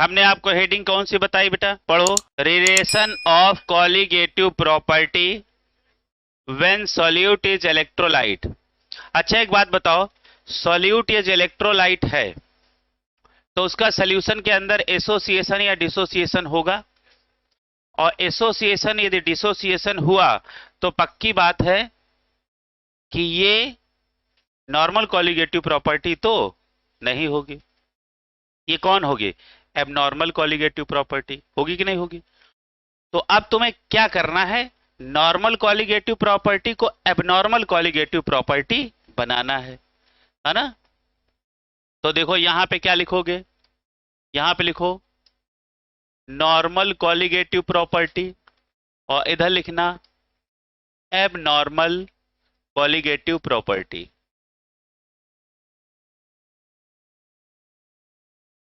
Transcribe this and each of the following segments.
हमने आपको हेडिंग कौन सी बताई बेटा, पढ़ो। Relation of colligative property when solute is electrolyte. अच्छा एक बात बताओ, सॉल्यूट इज इलेक्ट्रोलाइट है तो उसका सॉल्यूशन के अंदर एसोसिएशन या डिसोसिएशन होगा, और एसोसिएशन यदि डिसोसिएशन हुआ तो पक्की बात है कि ये नॉर्मल कॉलिगेटिव प्रॉपर्टी तो नहीं होगी। ये कौन होगी, एबनॉर्मल कॉलिगेटिव प्रॉपर्टी होगी कि नहीं होगी। तो अब तुम्हें क्या करना है, नॉर्मल कॉलिगेटिव प्रॉपर्टी को एबनॉर्मल कॉलिगेटिव प्रॉपर्टी बनाना है ना। तो देखो यहां पे क्या लिखोगे, यहां पे लिखो नॉर्मल कॉलिगेटिव प्रॉपर्टी और इधर लिखना एबनॉर्मल कॉलिगेटिव प्रॉपर्टी।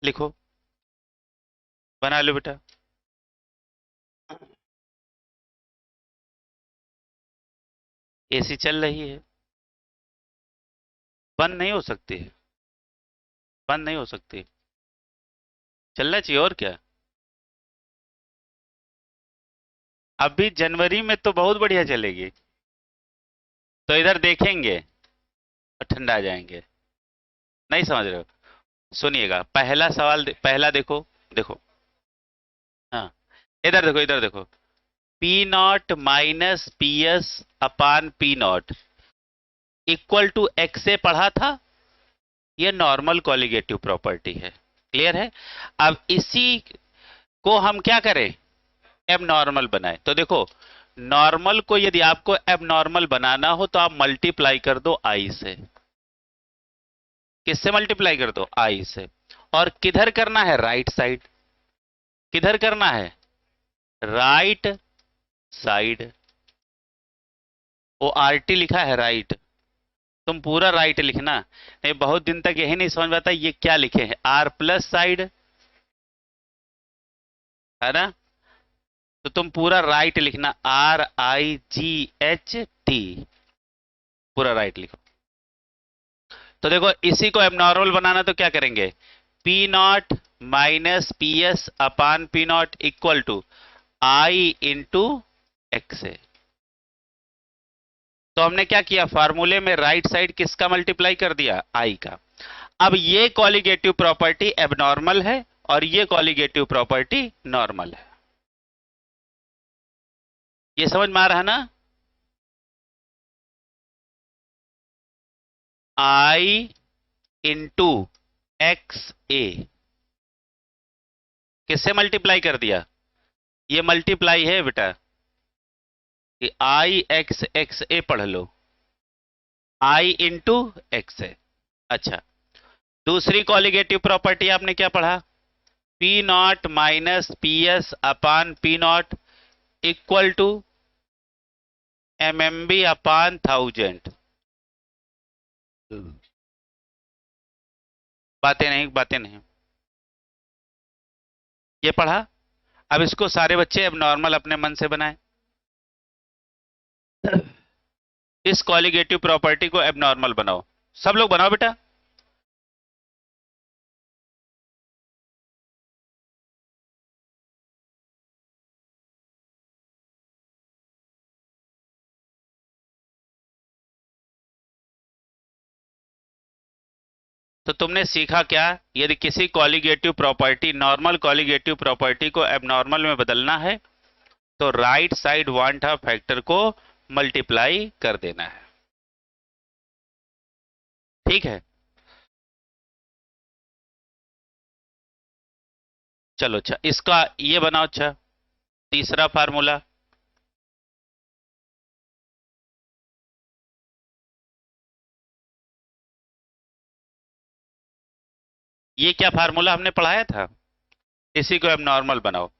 लिखो, बना लो बेटा। एसी चल रही है, बंद नहीं हो सकती है, बंद नहीं हो सकती, चलना चाहिए और क्या। अभी जनवरी में तो बहुत बढ़िया चलेगी, तो इधर देखेंगे और ठंडा आ जाएंगे। नहीं समझ रहे हो, सुनिएगा पहला सवाल पहला देखो, देखो हाँ, इधर देखो, इधर देखो, P not minus P S upon P not equal to X से पढ़ा था, ये नॉर्मल कॉलिगेटिव प्रॉपर्टी है। क्लियर है। अब इसी को हम क्या करें, एबनॉर्मल बनाए। तो देखो नॉर्मल को यदि आपको एबनॉर्मल बनाना हो तो आप मल्टीप्लाई कर दो आई से। किससे मल्टीप्लाई कर दो, आई से। और किधर करना है, राइट साइड। किधर करना है, राइट साइड। वो आर टी लिखा है राइट, तुम पूरा राइट लिखना। नहीं बहुत दिन तक यही नहीं समझ में आता ये क्या लिखे हैं, आर प्लस साइड है ना, तो तुम पूरा राइट लिखना, are I ji H T, पूरा राइट लिखो। तो देखो इसी को एबनॉर्मल बनाना तो क्या करेंगे, P not minus P S upon P not equal to I into X है। तो हमने क्या किया, फार्मूले में राइट साइड किसका मल्टीप्लाई कर दिया, आई का। अब ये कॉलिगेटिव प्रॉपर्टी एबनॉर्मल है और ये कॉलिगेटिव प्रॉपर्टी नॉर्मल है। ये समझ में आ रहा है ना, आई इंटू एक्स ए किससे मल्टीप्लाई कर दिया, ये मल्टीप्लाई है बेटा, कि आई एक्स एक्स ए पढ़ लो, आई इंटू एक्स है। अच्छा दूसरी कॉलिगेटिव प्रॉपर्टी आपने क्या पढ़ा, P not minus P S upon P not equal to M M B upon 1000। बातें नहीं, बातें नहीं, ये पढ़ा। अब इसको सारे बच्चे अब नॉर्मल अपने मन से बनाएं। इस कॉलिगेटिव प्रॉपर्टी को एबनॉर्मल बनाओ, सब लोग बनाओ बेटा। तो तुमने सीखा क्या, यदि किसी colligative property, normal colligative property को एबनॉर्मल में बदलना है तो right side one half factor को मल्टीप्लाई कर देना है। ठीक है, चलो अच्छा इसका ये बनाओ। अच्छा तीसरा फार्मूला, ये क्या फार्मूला हमने पढ़ाया था, इसी को एबनॉर्मल बनाओ।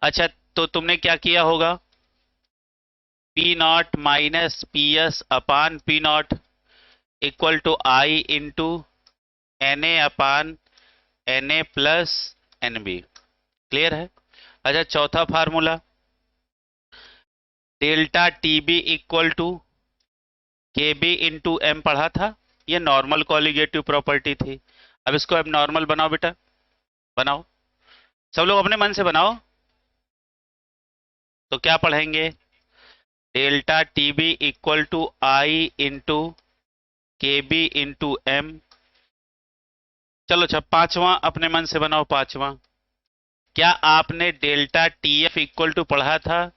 अच्छा तो तुमने क्या किया होगा, P not minus P S upon P not equal to I into N A upon N A plus N B. Clear है। अच्छा चौथा formula, delta TB equal to KB into M पढ़ा था। ये नॉर्मल कॉलिगेटिव प्रॉपर्टी थी। अब इसको अब नॉर्मल बनाओ बेटा, बनाओ, सब लोग अपने मन से बनाओ। तो क्या पढ़ेंगे? Delta TB equal to I into KB into M. चलो अच्छा, पांचवा अपने मन से बनाओ, पांचवा। क्या आपने डेल्टा टीएफ इक्वल टू पढ़ा था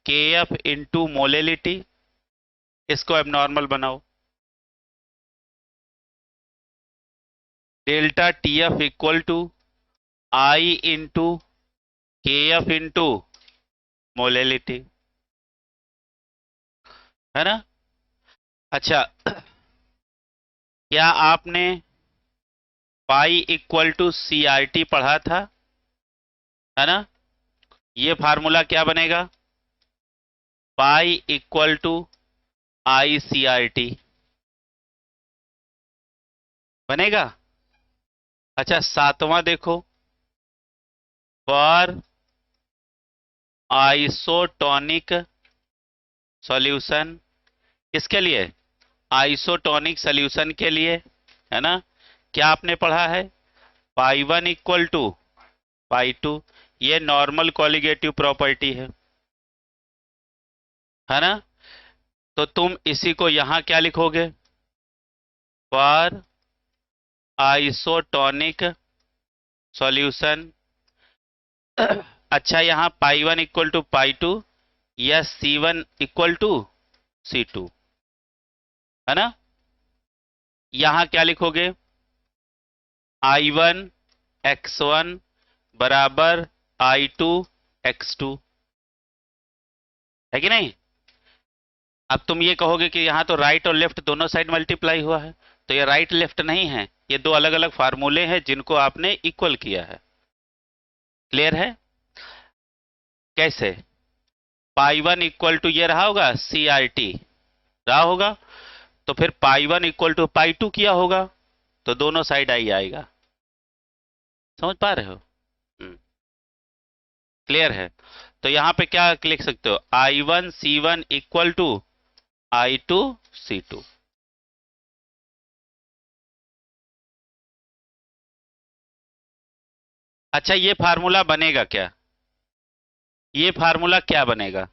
के एफ इंटू मोलेलिटी? इसको अब नॉर्मल बनाओ। Delta TF equal to I into K F into molality, है ना? अच्छा, क्या आपने pi equal to C R T पढ़ा था, है ना? ये फार्मूला क्या बनेगा? Pi equal to I C R T बनेगा। अच्छा, सातवां देखो, फॉर आइसोटोनिक सॉल्यूशन। किसके लिए? आइसोटोनिक सॉल्यूशन के लिए, है ना? क्या आपने पढ़ा है? Pi one equal to pi two. ये नॉर्मल कॉलिगेटिव प्रॉपर्टी है ना? तो तुम इसी को यहां क्या लिखोगे? For isotonic solution. अच्छा, यहां pi one equal to pi two या C one equal to C two, है ना? यहां क्या लिखोगे? आई वन एक्स वन बराबर आई टू एक्स टू, है कि नहीं? अब तुम ये कहोगे कि यहां तो राइट और लेफ्ट दोनों साइड मल्टीप्लाई हुआ है, तो ये राइट लेफ्ट नहीं है, ये दो अलग अलग फार्मूले हैं जिनको आपने इक्वल किया है। क्लियर है? कैसे? पाई वन इक्वल टू ये रहा होगा सी आर टी, रहा होगा, तो फिर pi one equal to pi two किया होगा, तो दोनों साइड आई आएगा। समझ पा रहे हो? क्लियर है? तो यहां पे क्या लिख सकते हो? I one C one equal to I two C two. अच्छा, ये फार्मूला बनेगा क्या? ये फार्मूला क्या बनेगा?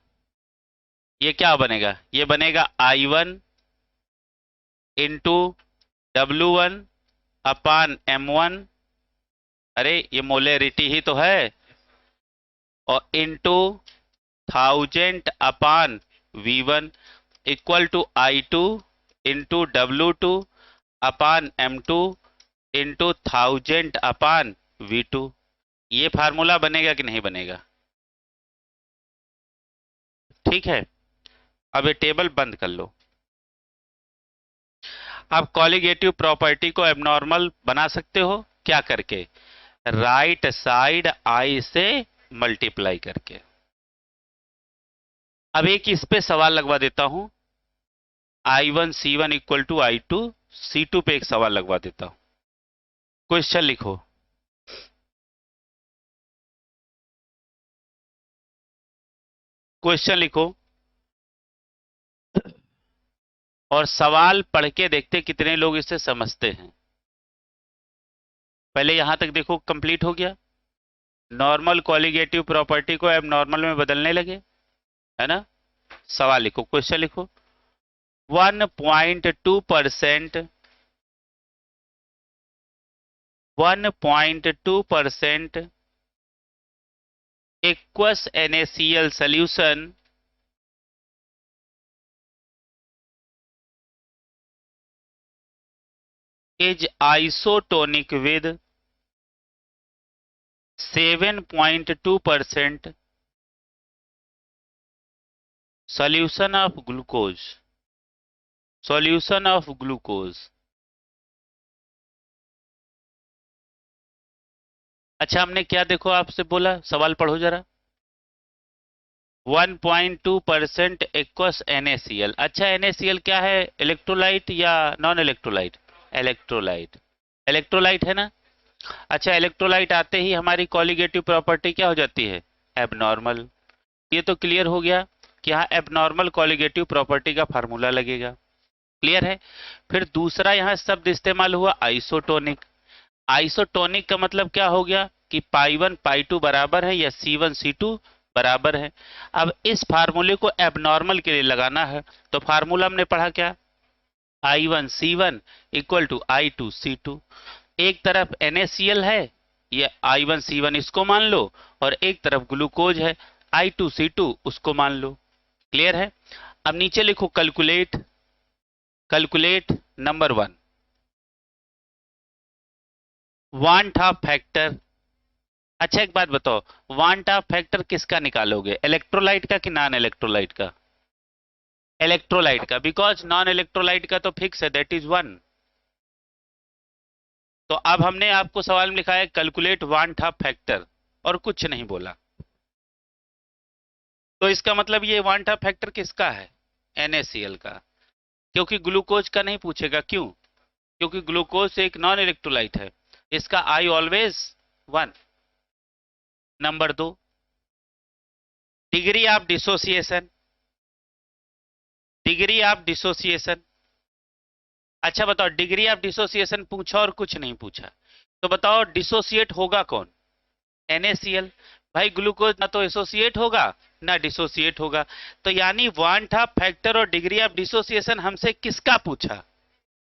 ये क्या बनेगा? ये बनेगा I one into W one upon M one. अरे ये मोलेरिटी ही तो है। और into thousand upon V one equal to I two into W two upon M two into thousand upon V two. ये फार्मूला बनेगा कि नहीं बनेगा? ठीक है, अब ये टेबल बंद कर लो। आप कॉलिगेटिव प्रॉपर्टी को एबनॉर्मल बना सकते हो क्या करके? राइट साइड आई से मल्टीप्लाई करके। अब एक इस पे सवाल लगवा देता हूं, I one C one equal to I two C two पे एक सवाल लगवा देता हूं। क्वेश्चन लिखो। क्वेश्चन लिखो और सवाल पढ़ के देखते कितने लोग इसे समझते हैं। पहले यहां तक देखो, कंप्लीट हो गया। नॉर्मल कॉलिगेटिव प्रॉपर्टी को अब नॉर्मल में बदलने लगे, है ना? सवाल लिखो, क्वेश्चन लिखो। 1.2% 1.2% aqueous NaCl solution is isotonic with 7.2% solution of glucose। solution of glucose। अच्छा, हमने क्या देखो आपसे बोला, सवाल पढ़ो जरा। 1.2% एक्वस NaCl। अच्छा, NaCl क्या है? इलेक्ट्रोलाइट या नॉन इलेक्ट्रोलाइट? इलेक्ट्रोलाइट। इलेक्ट्रोलाइट है ना? अच्छा, इलेक्ट्रोलाइट आते ही हमारी कॉलिगेटिव प्रॉपर्टी क्या हो जाती है? एबनॉर्मल। ये तो क्लियर हो गया। कि यहाँ एबनॉर्मल कॉलिगेटिव प्रॉपर्टी का फार्मूला लगेगा। क्लियर है। फिर दूसरा यहाँ शब्द इस्तेमाल हुआ आइसोटोनिक। आइसोटोनिक का मतलब क्या हो गया कि पाई 1 पाई 2 बराबर है या C1 C2 बराबर है। अब इस फार्मूले को एबनॉर्मल के लिए लगाना है, तो फार्मूला हमने पढ़ा क्या, I1 C1 equal to I2 C2। एक तरफ NaCl है, ये I1 C1 इसको मान लो, और एक तरफ ग्लूकोज है I2 C2 उसको मान लो। क्लियर है। अब नीचे लिखो calculate, calculate number 1 want half factor. अच्छा एक बात बताओ, वांट हाफ फैक्टर किसका निकालोगे, इलेक्ट्रोलाइट का कि नॉन इलेक्ट्रोलाइट का? इलेक्ट्रोलाइट का, बिकॉज नॉन इलेक्ट्रोलाइट का तो फिक्स है, दैट इज 1। तो अब हमने आपको सवाल में लिखा है कैलकुलेट वांट हाफ फैक्टर और कुछ नहीं बोला, तो इसका मतलब ये वांट हाफ फैक्टर किसका है, NaCl का, क्योंकि ग्लूकोज का नहीं पूछेगा। क्यों? क्योंकि ग्लूकोज एक नॉन इलेक्ट्रोलाइट है, इसका I always 1। Number 2 degree of dissociation, degree of dissociation. अच्छा बताओ, डिग्री ऑफ डिसोसिएशन पूछा और कुछ नहीं पूछा, तो बताओ डिसोसिएट होगा कौन, NaCl। भाई ग्लूकोज ना तो एसोसिएट होगा ना डिसोसिएट होगा, तो यानी वांट ऑफ फैक्टर और डिग्री ऑफ डिसोसिएशन हमसे किसका पूछा,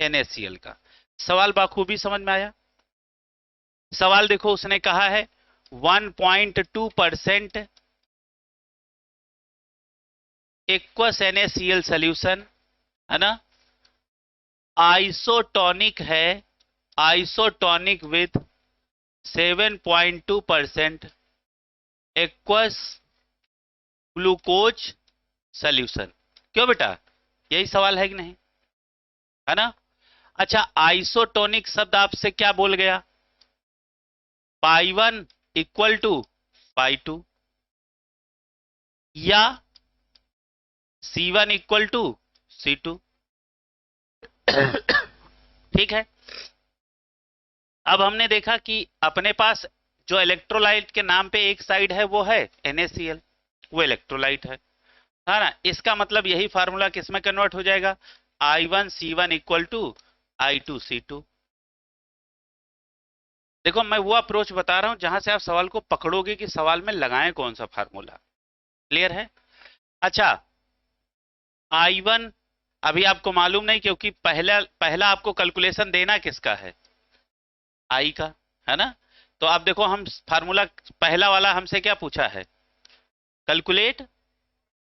NaCl का। सवाल बाखूबी समझ में आया। सवाल देखो, उसने कहा है 1.2% एक्वस NaCl सॉल्यूशन, है ना, आइसोटोनिक है, isotonic with 7.2% aqueous glucose solution. क्यों बेटा, यही सवाल है कि नहीं, है ना। अच्छा आइसोटोनिक शब्द आपसे क्या बोल गया, पाई 1 इक्वल टू पाई 2 या C1 इक्वल टू C2। ठीक है। अब हमने देखा कि अपने पास जो इलेक्ट्रोलाइट के नाम पे एक साइड है वो है NaCl, वो इलेक्ट्रोलाइट है ना। इसका मतलब यही फार्मूला किसमें कन्वर्ट हो जाएगा, I1 C1 equal to I2 C2। देखो मैं वो अप्रोच बता रहा हूं जहां से आप सवाल को पकड़ोगे कि सवाल में लगाएं कौन सा फार्मूला। क्लियर है। अच्छा I1 अभी आपको मालूम नहीं, क्योंकि पहला पहला आपको कैलकुलेशन देना किसका है, I का, है ना। तो आप देखो हम फार्मूला पहला वाला हमसे क्या पूछा है, कैलकुलेट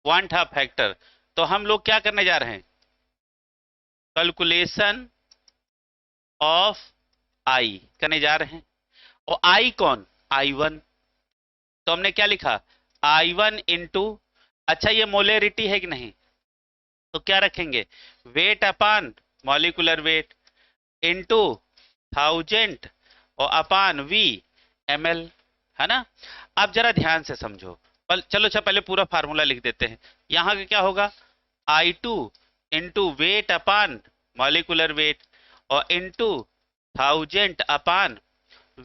वांट हाफ फैक्टर, तो हम लोग क्या करने जा रहे हैं, कैलकुलेशन ऑफ I करने जा रहे हैं। और I कौन, I1, तो हमने क्या लिखा I1 इंटू, अच्छा ये मोलेरिटी है कि नहीं, तो क्या रखेंगे, वेट अपान मॉलिक्यूलर वेट इंटू 1000 और अपान V ml, है ना। अब जरा ध्यान से समझो, चलो अच्छा पहले पूरा फार्मूला लिख देते हैं। यहां का क्या होगा, I2 इंटू वेट अपान मॉलिक्यूलर वेट और इंटू 1000 अपान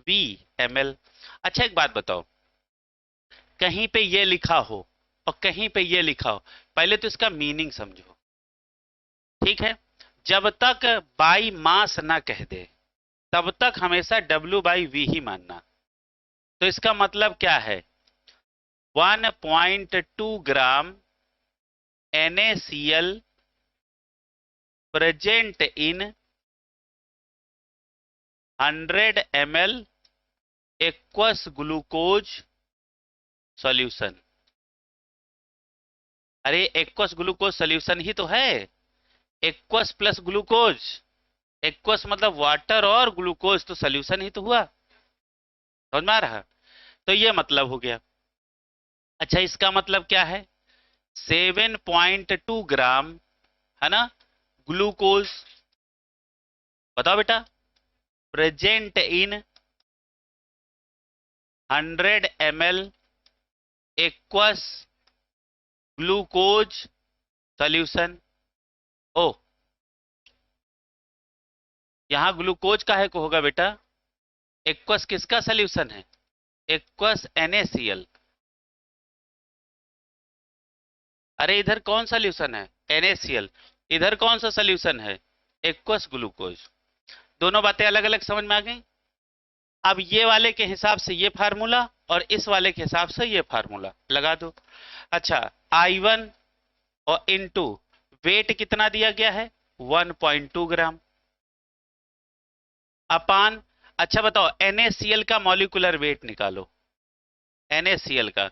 V ml। अच्छा एक बात बताओ, कहीं पे ये लिखा हो और कहीं पे ये लिखा हो, पहले तो इसका मीनिंग समझो। ठीक है, जब तक बाई मास ना कह दे तब तक हमेशा W/V ही मानना। तो इसका मतलब क्या है, 1.2 ग्राम NaCl present in 100 ml aqueous glucose solution. अरे एक्वस ग्लूकोज सॉल्यूशन ही तो है, एक्वस प्लस ग्लूकोज, एक्वस मतलब वाटर और ग्लूकोज तो सॉल्यूशन ही तो हुआ, समझ में आ रहा। तो ये मतलब हो गया। अच्छा इसका मतलब क्या है, 7.2 ग्राम, है ना, ग्लूकोज, बताओ बेटा, present in 100 ml aqueous glucose solution. ओ यहां ग्लूकोज का है को होगा बेटा, एक्वस किसका सॉल्यूशन है, एक्वस NaCl। अरे इधर कौन सोल्यूशन है, NaCl, इधर कौन सा सोल्यूशन है, एक्वस ग्लूकोज। दोनों बातें अलग अलग समझ में आ गई। अब ये वाले के हिसाब से ये फार्मूला और इस वाले के हिसाब से ये फार्मूला लगा दो। अच्छा, I1 और इनटू वेट कितना दिया गया है 1.2 ग्राम अपान, अच्छा बताओ NaCl का मॉलिक्यूलर वेट निकालो, NaCl का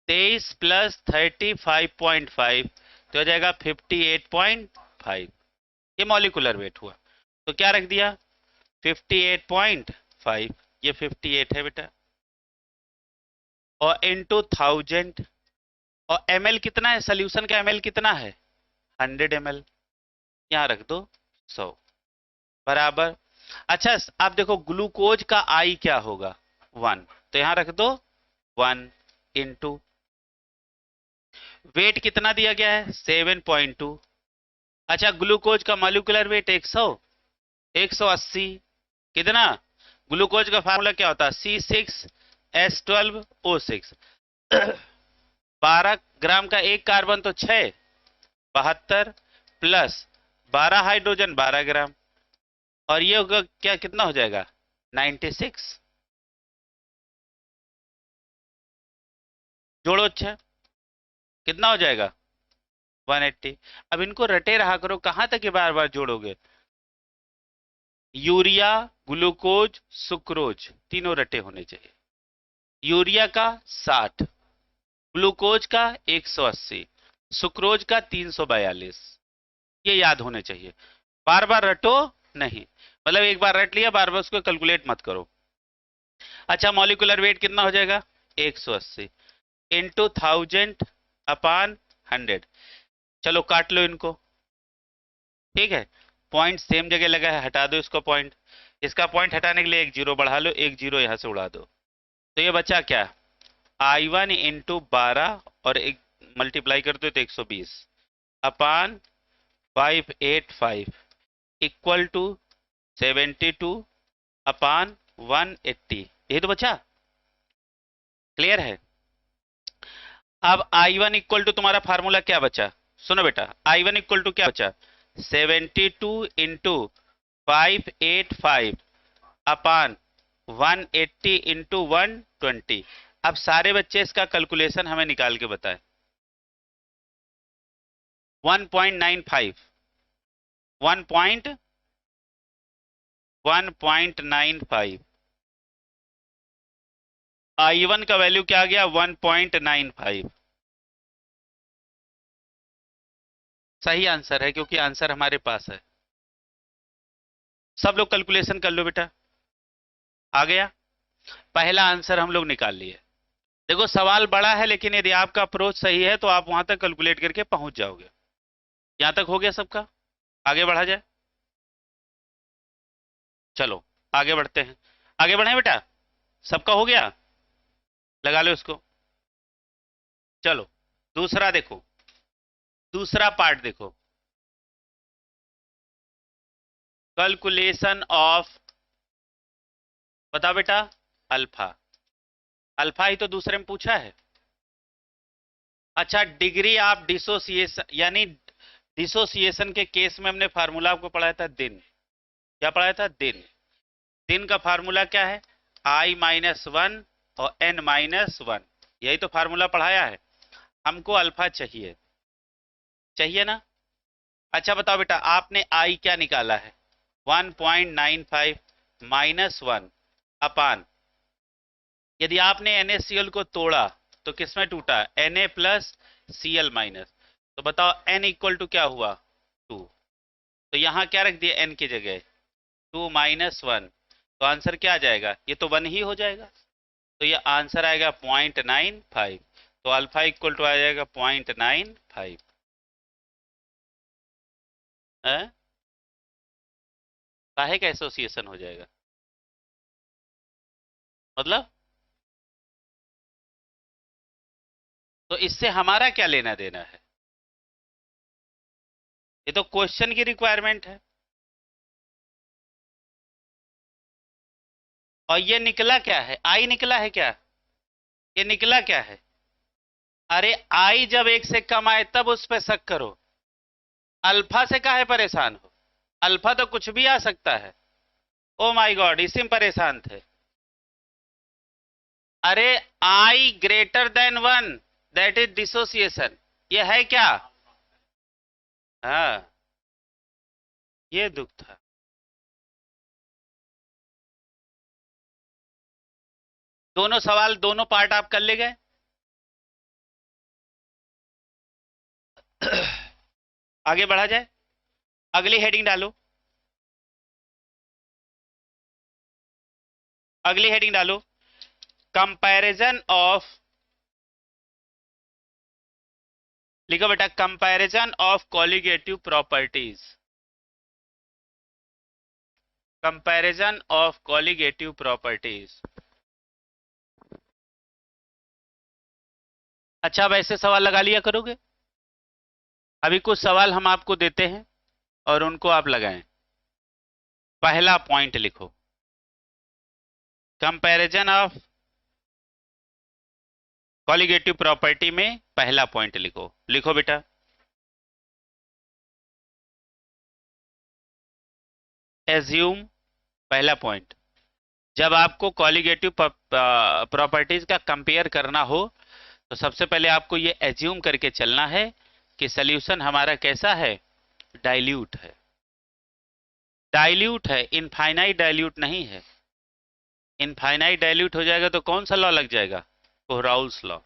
23 प्लस 35.5 तो हो जाएगा 58.5, ये मॉलिक्यूलर वेट हुआ। तो क्या रख दिया 58.5, ये 58 है बेटा, और इनटू 1000, और ml कितना है, सोल्यूशन का ml कितना है 100 ml, यहाँ रख दो 100 बराबर। अच्छा आप देखो ग्लूकोज का I क्या होगा 1, तो यहाँ रख दो 1 इंटू वेट कितना दिया गया है 7.2। अच्छा ग्लूकोज का मॉलिक्यूलर वेट 180, कितना, ग्लूकोज का फार्मूला क्या होता है C6H12O6 12 ग्राम का एक कार्बन तो 6, 72 प्लस 12 हाइड्रोजन 12 ग्राम, और ये होगा क्या, कितना हो जाएगा 96, जोड़ो, अच्छा कितना हो जाएगा 180। अब इनको रटे रहा करो, कहां तक ये बार बार जोड़ोगे, यूरिया ग्लूकोज सुक्रोज तीनों रटे होने चाहिए। यूरिया का 60, ग्लूकोज का 180, सुक्रोज का 342, ये याद होने चाहिए, बार बार रटो नहीं, मतलब एक बार रट लिया बार बार उसको कैलकुलेट मत करो। अच्छा मॉलिक्यूलर वेट कितना हो जाएगा 180 इंटू 1000 अपान 100, चलो काट लो इनको, ठीक है, पॉइंट सेम जगह लगा है, हटा दो इसको पॉइंट, इसका पॉइंट हटाने के लिए एक जीरो बढ़ा लो, एक जीरो यहां से उड़ा दो, तो ये बचा क्या I1 इंटू 12 और एक मल्टीप्लाई कर दो तो 120 अपान 585 इक्वल टू 72 अपान 180, ये तो बचा, क्लियर है। अब I1 इक्वल टू तुम्हारा फार्मूला क्या बचा, सुनो बेटा I1 इक्वल टू क्या बचा 72 इंटू 585 अपान 180 इंटू 120। अब सारे बच्चे इसका कैलकुलेशन हमें निकाल के बताएं। 1.95 1.95 I1 का वैल्यू क्या आ गया 1.95, सही आंसर है क्योंकि आंसर हमारे पास है। सब लोग कैलकुलेशन कर लो बेटा, आ गया, पहला आंसर हम लोग निकाल लिए। देखो सवाल बड़ा है लेकिन यदि आपका अप्रोच सही है तो आप वहां तक कैलकुलेट करके पहुंच जाओगे। यहां तक हो गया सबका, आगे बढ़ा जाए, चलो आगे बढ़ते हैं, आगे बढ़े बेटा, सबका हो गया, लगा लो इसको। चलो दूसरा देखो, दूसरा पार्ट देखो, कैलकुलेशन ऑफ, बता बेटा अल्फा, अल्फा ही तो दूसरे में पूछा है। अच्छा डिग्री ऑफ डिसोसिएशन, यानी डिसोसिएशन के केस में हमने फार्मूला आपको पढ़ाया था दिन, क्या पढ़ाया था दिन, दिन का फार्मूला क्या है I-1 और N-1, यही तो फार्मूला पढ़ाया है। हमको अल्फा चाहिए, चाहिए ना। अच्छा बताओ बेटा आपने I क्या निकाला है 1.95 -1 अपान, यदि आपने NaCl को तोड़ा तो किसमें टूटा Na प्लस Cl माइनस, तो बताओ n इक्वल टू क्या हुआ 2, तो यहां क्या रख दिया n की जगह 2 -1, तो आंसर क्या आ जाएगा, ये तो 1 ही हो जाएगा, तो ये आंसर आएगा 0.95, तो अल्फा इक्वल टू आ जाएगा 0.95 है, काहे का एसोसिएशन हो जाएगा, मतलब तो इससे हमारा क्या लेना देना है, ये तो क्वेश्चन की रिक्वायरमेंट है। और ये निकला क्या है, आई निकला है क्या, ये निकला क्या है अरे आई जब एक से कम आए तब उस पर शक करो, अल्फा से काहे परेशान हो, अल्फा तो कुछ भी आ सकता है। ओ माय गॉड, इसी में परेशान थे। अरे i greater than one, that is dissociation, ये है क्या? हाँ, ये दुख था। दोनों सवाल, दोनों पार्ट आप कर ले गए। आगे बढ़ा जाए, अगली हेडिंग डालो, अगली हेडिंग डालो, कंपैरिजन ऑफ, लिखो बेटा, comparison of colligative properties, comparison of colligative properties. अच्छा, अब ऐसे सवाल लगा लिया करोगे। अभी कुछ सवाल हम आपको देते हैं और उनको आप लगाएं। पहला पॉइंट लिखो, कंपैरिजन ऑफ कॉलिगेटिव प्रॉपर्टी में पहला पॉइंट लिखो, लिखो बेटा, एज्यूम, पहला पॉइंट, जब आपको कॉलिगेटिव प्रॉपर्टीज का कंपेयर करना हो तो सबसे पहले आपको ये एज्यूम करके चलना है कि सॉल्यूशन हमारा कैसा है, डाइल्यूट है, डाइल्यूट है, इनफाइनाइट डाइल्यूट नहीं है। इनफाइनाइट डाइल्यूट हो जाएगा तो कौन सा लॉ लग जाएगा, कोहराउल्स लॉ।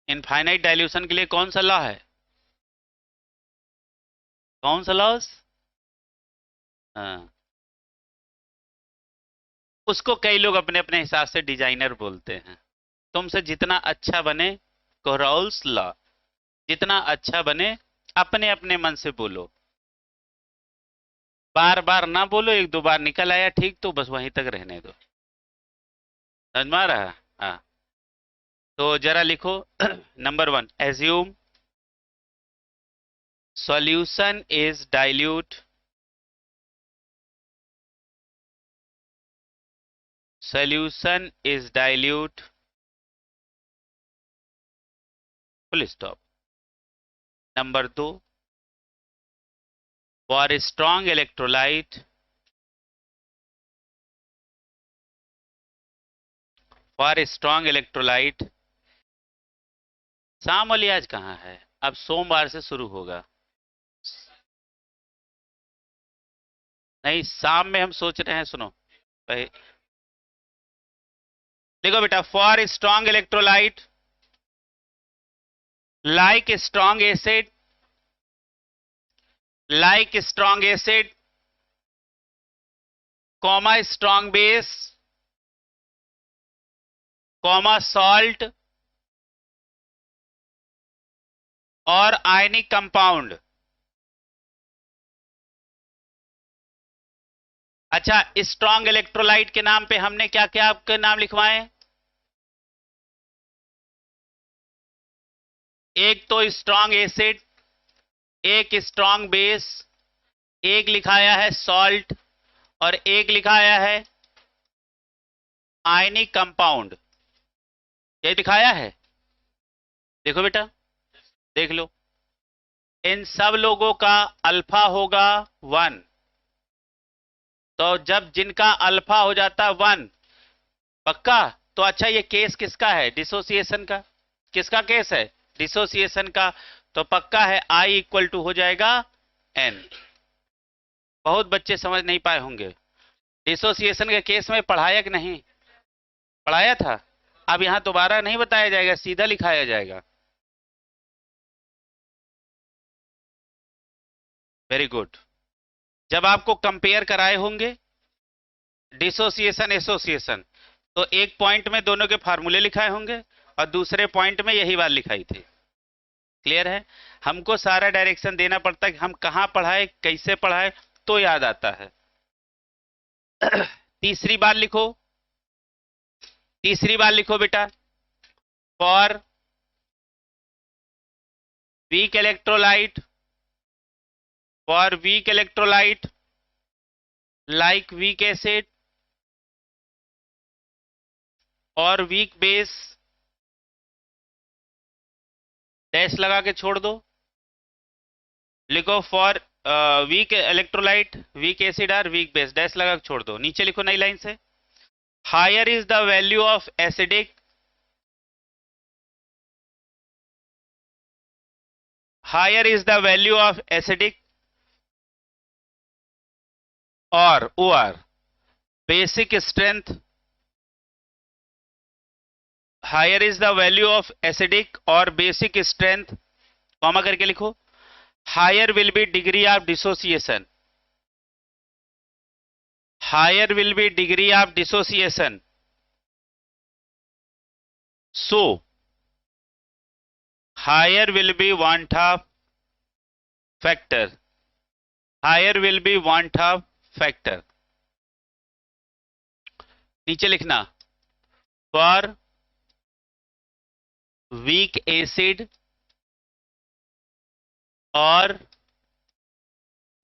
इनफाइनाइट डाइल्यूशन के लिए कौन सा लॉ है, कौन सा लॉ? हाँ, उसको कई लोग अपने अपने हिसाब से डिजाइनर बोलते हैं। तुमसे जितना अच्छा बने, कोहराउल्स लॉ, जितना अच्छा बने अपने अपने मन से बोलो, बार बार ना बोलो, एक दो बार निकल आया ठीक तो बस वहीं तक रहने दो, समझ में आ रहा? हाँ, तो जरा लिखो, number one, assume solution is dilute, solution is dilute, full stop. Number दो, for strong electrolyte, for strong electrolyte, शाम वाली आज कहाँ है, अब सोमवार से शुरू होगा। नहीं, शाम में हम सोच रहे हैं, सुनो देखो बेटा, for strong electrolyte like strong acid, like strong acid, comma strong base, comma salt और आयनिक कंपाउंड। अच्छा, स्ट्रॉन्ग इलेक्ट्रोलाइट के नाम पे हमने क्या क्या आपके नाम लिखवाए? एक तो स्ट्रॉन्ग एसिड, एक स्ट्रॉन्ग बेस, एक लिखाया है सॉल्ट और एक लिखाया है आयनिक कंपाउंड, ये दिखाया है। देखो बेटा, देख लो, इन सब लोगों का अल्फा होगा 1, तो जब जिनका अल्फा हो जाता 1 पक्का, तो अच्छा ये केस किसका है, डिसोसिएशन का, किसका केस है, डिसोसिएशन का, तो पक्का है I इक्वल टू हो जाएगा N। बहुत बच्चे समझ नहीं पाए होंगे, डिसोसिएशन के केस में पढ़ाया कि नहीं पढ़ाया था, अब यहां दोबारा नहीं बताया जाएगा, सीधा लिखाया जाएगा। वेरी गुड, जब आपको कंपेयर कराए होंगे डिसोसिएशन एसोसिएशन, तो एक पॉइंट में दोनों के फार्मूले लिखाए होंगे और दूसरे पॉइंट में यही बात लिखाई थी। क्लियर है? हमको सारा डायरेक्शन देना पड़ता है कि हम कहां पढ़ाए, कैसे पढ़ाए, तो याद आता है। तीसरी बात लिखो, तीसरी बात लिखो बेटा, for weak electrolyte, for weak electrolyte like weak acid or weak base dash लगा के छोड़ दो, लिखो for weak electrolyte, weak acid और वीक बेस, डैश लगा के छोड़ दो। नीचे लिखो नई लाइन से, higher is the value of acidic, higher is the value of acidic और O R basic strength, higher is the value of acidic और बेसिक स्ट्रेंथ, कॉमा करके लिखो, higher will be degree of dissociation, higher will be degree of dissociation, so higher will be van't Hoff factor, higher will be van't Hoff factor. नीचे लिखना for weak acid और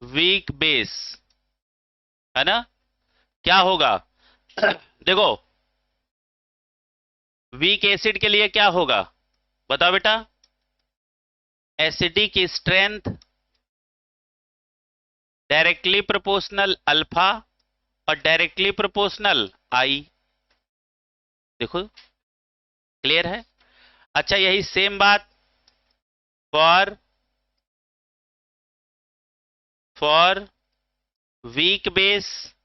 weak base, है ना। क्या होगा देखो, वीक एसिड के लिए क्या होगा बताओ बेटा, acidic strength directly proportional alpha और डायरेक्टली प्रोपोर्शनल आई। देखो क्लियर है। अच्छा यही सेम बात फॉर वीक बेस,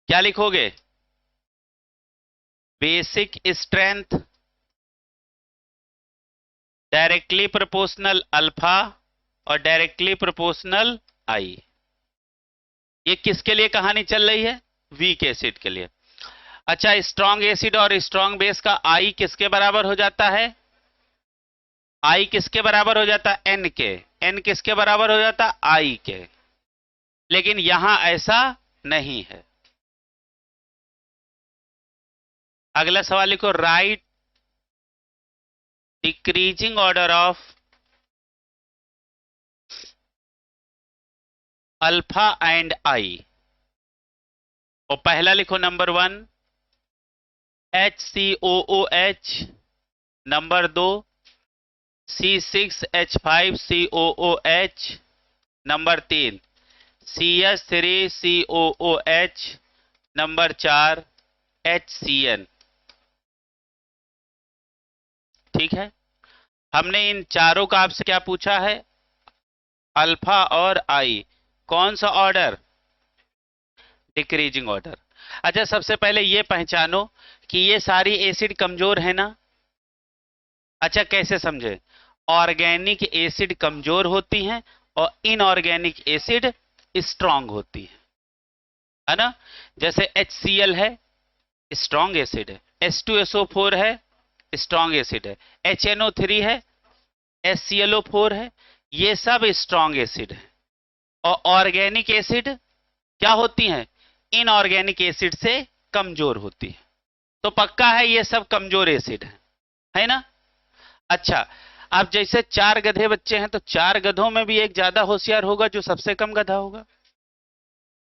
क्या लिखोगे, basic strength directly proportional alpha और डायरेक्टली प्रोपोर्शनल आई। ये किसके लिए कहानी चल रही है, वीक एसिड के लिए। अच्छा स्ट्रॉन्ग एसिड और स्ट्रॉन्ग बेस का आई किसके बराबर हो जाता है, आई किसके बराबर हो जाता है, एन के, एन किसके बराबर हो जाता है, आई के। लेकिन यहां ऐसा नहीं है। अगला सवाल लिखो, right decreasing order of alpha and I. और पहला लिखो number 1 HCOOH, number 2 C6H5COOH, number 3 CS3COOH, number 4 HCN। ठीक है, हमने इन चारों का आपसे क्या पूछा है, अल्फा और आई, कौन सा ऑर्डर, डिक्रीजिंग ऑर्डर। अच्छा सबसे पहले ये पहचानो कि ये सारी एसिड कमजोर है ना। अच्छा कैसे समझे, ऑर्गेनिक एसिड कमजोर होती हैं और इनऑर्गेनिक एसिड स्ट्रांग होती है ना। जैसे HCl है स्ट्रांग एसिड है, H2SO4 है स्ट्रांग एसिड है, HNO3 है, HClO4 है, ये सब स्ट्रांग एसिड है। और ऑर्गेनिक एसिड क्या होती हैं, इनऑर्गेनिक एसिड से कमजोर होती है। तो पक्का है ये सब कमजोर एसिड है ना। अच्छा अब जैसे 4 गधे बच्चे हैं तो 4 गधों में भी एक ज्यादा होशियार होगा जो सबसे कम गधा होगा।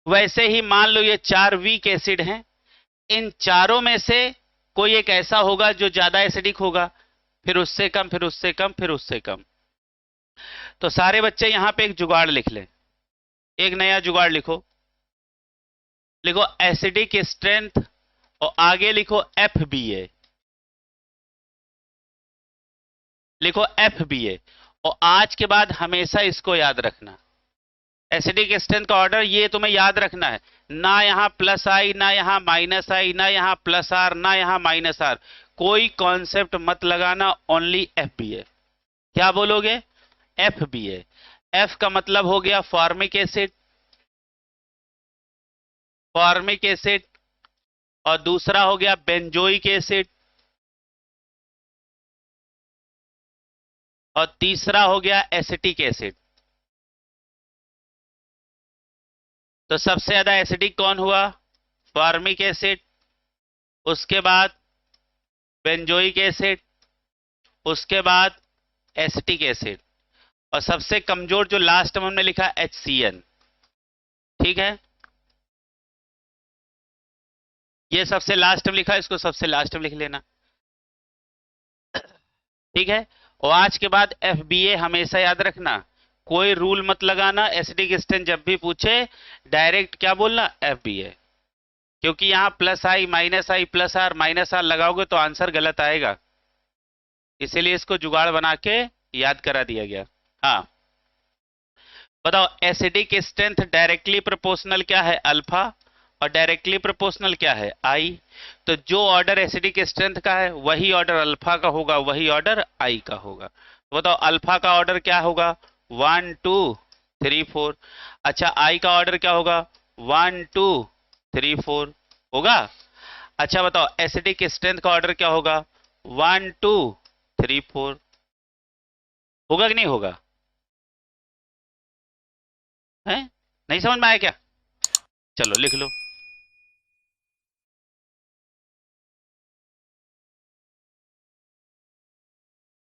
वैसे ही मान लो ये 4 वीक एसिड हैं, इन चारों में से कोई एक ऐसा होगा जो ज्यादा एसिडिक होगा, फिर उससे कम, फिर उससे कम, फिर उससे कम। तो सारे बच्चे यहां पे एक जुगाड़ लिख लें, एक नया जुगाड़ लिखो, लिखो एसिडिक स्ट्रेंथ और आगे लिखो FBA, लिखो FBA। और आज के बाद हमेशा इसको याद रखना, एसिडिक स्ट्रेंथ का ऑर्डर ये तुम्हें याद रखना है, ना यहां प्लस आई, ना यहां माइनस आई, ना यहां प्लस आर, ना यहां माइनस आर, कोई कॉन्सेप्ट मत लगाना, ओनली FBA। क्या बोलोगे, FBA। F का मतलब हो गया फॉर्मिक एसिड, फॉर्मिक एसिड, और दूसरा हो गया बेंजोइक एसिड, और तीसरा हो गया एसिटिक एसिड। तो सबसे ज्यादा एसिडिक कौन हुआ, फॉर्मिक एसिड, उसके बाद बेंजोइक एसिड, उसके बाद एसिटिक एसिड, और सबसे कमजोर जो लास्ट में हमने लिखा HCN। ठीक है, ये सबसे लास्ट में लिखा, इसको सबसे लास्ट में लिख लेना। ठीक है। और आज के बाद FBA हमेशा याद रखना, कोई रूल मत लगाना, एसिडिक स्ट्रेंथ जब भी पूछे डायरेक्ट क्या बोलना, FBA। क्योंकि यहाँ +I -I +R -R लगाओगे तो आंसर गलत आएगा, इसीलिए इसको जुगाड़ बना के याद करा दिया गया। हाँ बताओ, एसिडिक स्ट्रेंथ डायरेक्टली प्रोपोर्शनल क्या है, अल्फा, और डायरेक्टली प्रोपोर्शनल क्या है, आई। तो जो ऑर्डर एसिडिक स्ट्रेंथ का है वही ऑर्डर अल्फा का होगा, वही ऑर्डर आई का होगा। तो बताओ अल्फा का ऑर्डर क्या होगा, 1 2 3 4। अच्छा आई का ऑर्डर क्या होगा, 1 2 3 4 होगा। अच्छा बताओ एसिडिक स्ट्रेंथ का ऑर्डर क्या होगा, 1 2 3 4 होगा कि नहीं होगा, है नहीं समझ में आया क्या, चलो लिख लो।